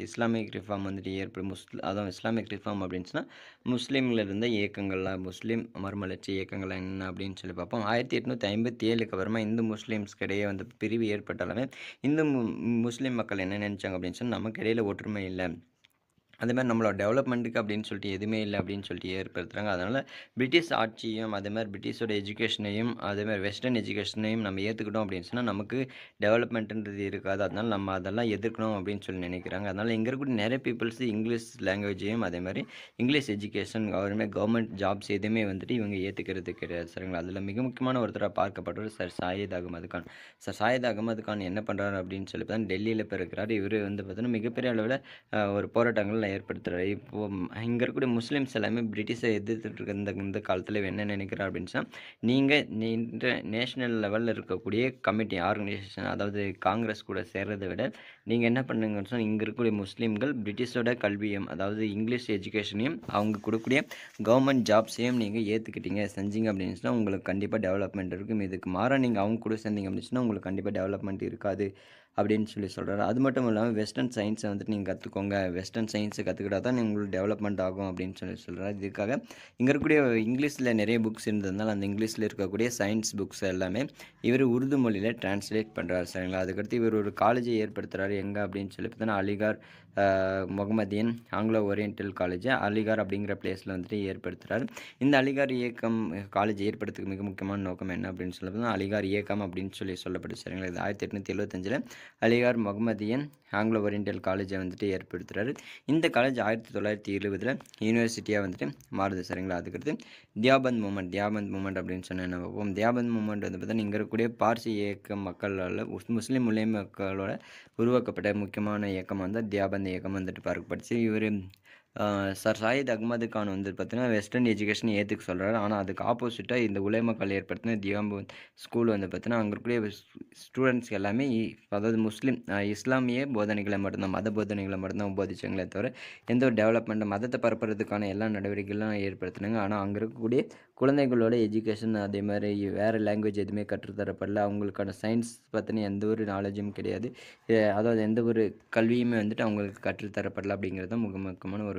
Islamic reform வந்துட்டு அதான் Islamic reform அப்படின்னுச்சுன்னா, முஸ்லீம்ல இருந்த இயக்கங்கள்லாம் முஸ்லீம் மறுமலர்ச்சி இயக்கங்கள்லாம் என்ன அப்படின்னு சொல்லி பார்ப்போம். 1857க்கு அப்புறமா இந்து முஸ்லீம்ஸ்க்கு இடையே வந்து பிரிவு ஏற்பட்டாலுமே, இந்து முஸ்லீம் மக்கள் என்ன நினைச்சாங்க அப்படின்னு சொன்னா, நமக்கு இடையில ஒற்றுமை இல்ல. அதேமாரி நம்மளோட டெவலப்மெண்ட்டுக்கு அப்படின்னு சொல்லிட்டு எதுவுமே இல்ல அப்படின்னு சொல்லிட்டு ஏற்படுத்துறாங்க. அதனால பிரிட்டிஷ் ஆட்சியும், அதேமாரி பிரிட்டிஷோட எஜுகேஷனையும், அதேமாரி வெஸ்டர்ன் எஜுகேஷனையும் நம்ம ஏத்துக்கிட்டோம் அப்படின்னு சொன்னா, நமக்கு டெவலப்மெண்ட்ன்றது இருக்காது. அதனால நம்ம அதெல்லாம் எதிர்க்கணும் அப்படின்னு சொல்லி நினைக்கிறாங்க. அதனால இங்க இருக்கக்கூடிய நெறைய பீப்பிள்ஸ் இங்கிலீஷ் லாங்குவேஜையும், அதேமாரி இங்கிலீஷ் எஜுகேஷன், அதுமாரி கவர்மெண்ட் ஜாப்ஸ் எதுவுமே வந்துட்டு இவங்க ஏத்துக்கிறது கிடையாது. சரிங்களா? அதில மிக முக்கியமான ஒருத்தரா பார்க்கப்பட்டவர் சர் சாயித் அகமது கான். சர் சாயித் அகமது கான் என்ன பண்றாரு அப்படின்னு சொல்லி பார்த்தா, டெல்லியில பிறக்கிறாரு. இவரு வந்து பார்த்தீங்கன்னா, மிகப்பெரிய அளவில ஒரு போராட்டங்கள் ஏற்படுத்துறாரு. இப்போ இங்க இருக்கக்கூடிய முஸ்லிம்ஸ் எல்லாமே பிரிட்டிஷ எதிர்த்துட்டு இருக்க இந்த இந்த காலத்துல இவன் என்ன நினைக்கிறான் அப்படின்னு சொன்னா, நீங்க நேஷனல் லெவல்ல இருக்கக்கூடிய கமிட்டி, ஆர்கனைசேஷன் அதாவது காங்கிரஸ் கூட சேர்றத விட, நீங்க என்ன பண்ணுங்கன்னு சொன்னா, இங்க இருக்கக்கூடிய முஸ்லிம்கள் பிரிட்டிஷோட கல்வியும், அதாவது இங்கிலீஷ் எஜுகேஷனையும், அவங்க குடுக்கக்கூடிய கவர்மெண்ட் ஜாப்ஸையும் நீங்க ஏத்துக்கிட்டீங்க, செஞ்சீங்க அப்படின்னு சொன்னா, உங்களுக்கு கண்டிப்பா டெவலப்மெண்ட் இருக்கும். இதுக்கு மாறா நீங்க அவங்க கூட சேர்ந்தீங்க அப்படின்னு சொன்னா, உங்களுக்கு கண்டிப்பா டெவலப்மெண்ட் இருக்காது. அப்படின்னு சொல்லி சொல்றாரு. அது மட்டும் இல்லாம வெஸ்டர்ன் சயன்ஸ வந்துட்டு நீங்க கத்துக்கோங்க. வெஸ்டர்ன் சயன்ஸ கத்துக்கிட்டா தான் உங்களுக்கு டெவலப்மெண்ட் ஆகும் அப்படின்னு சொல்லி சொல்றாரு. இதுக்காக இங்க இருக்கக்கூடிய இங்கிலீஷ்ல நெறைய புக்ஸ் இருந்ததுனால, அந்த இங்கிலீஷ்ல இருக்கக்கூடிய சயன்ஸ் புக்ஸ் எல்லாமே இவரு உருது மொழியில டிரான்ஸ்லேட் பண்றாரு. சரிங்களா? அதுக்கடுத்து இவரு ஒரு காலேஜை ஏற்படுத்துறாரு. எங்க அப்படின்னு சொல்லி பார்த்தீங்கன்னா, அலிகார் முகமதியன் ஆங்கிலோ ஓரியண்டல் காலேஜ அலிகார் அப்படிங்கிற பிளேஸ்ல வந்துட்டு ஏற்படுத்துறாரு. இந்த அலிகார் இயக்கம் காலேஜ் ஏற்படுறதுக்கு மிக முக்கியமான நோக்கம் என்ன அப்படின்னு சொல்லி பார்த்தீங்கன்னா, அலிகார் இயக்கம் அப்படின்னு சொல்லி சொல்லப்படுது. சரிங்களா? இது 1875ல அலிகார் முகமதியன் ஆங்கிலோ ஓரியண்டல் காலேஜை வந்துட்டு ஏற்படுத்துறாரு. இந்த காலேஜ் 1970ல யூனிவர்சிட்டியா வந்துட்டு மாறுது. சரிங்களா? அதுக்கடுத்து தியாபந்த் மூவ்மெண்ட் அப்படின்னு சொன்னா என்ன பார்ப்போம். தியாபந்த் மூவ்மெண்ட் வந்து பார்த்தீங்கன்னா, இங்க இருக்கக்கூடிய பார்சி இயக்க மக்களால முஸ்லிம் உலமா மக்களோட உருவாக்கப்பட்ட முக்கியமான இயக்கம் வந்து தியாபந்த் இயக்கம் வந்துட்டு பார்க்கப்படுச்சு. இவரு சர் சாயித் அகமது கான் வந்து பார்த்தீங்கன்னா, வெஸ்டர்ன் எஜுகேஷன் ஏத்துக்க சொல்றாரு. ஆனா, அதுக்கு ஆப்போசிட்டா இந்த உலமாக்கள் ஏற்படுத்தின தியாபந்த் ஸ்கூல் வந்து பார்த்தீங்கன்னா, அங்க இருக்கக்கூடிய ஸ்டூடண்ட்ஸ் எல்லாமே அதாவது முஸ்லீம் இஸ்லாமிய போதனைகள மட்டும் தான், மத போதனைகள மட்டும் தான் போதிச்சாங்களே தவிர, எந்த ஒரு டெவலப்மெண்ட் மதத்த பரப்புறதுக்கான எல்லா நடவடிக்கைகளும் ஏற்படுத்துனாங்க. ஆனா, அங்க இருக்கக்கூடிய குழந்தைகளோட எஜுகேஷன் அதேமாரி வேற லாங்குவேஜ் எதுவுமே கற்றுத் தரப்படல. அவங்களுக்கான சயின்ஸ் பத்தின எந்த ஒரு நாலேட்ஜும் கிடையாது. அதாவது எந்த ஒரு கல்வியுமே வந்துட்டு அவங்களுக்கு கற்றுத் தரப்படல அப்படிங்கிறது தான் மிக முக்கியமான ஒரு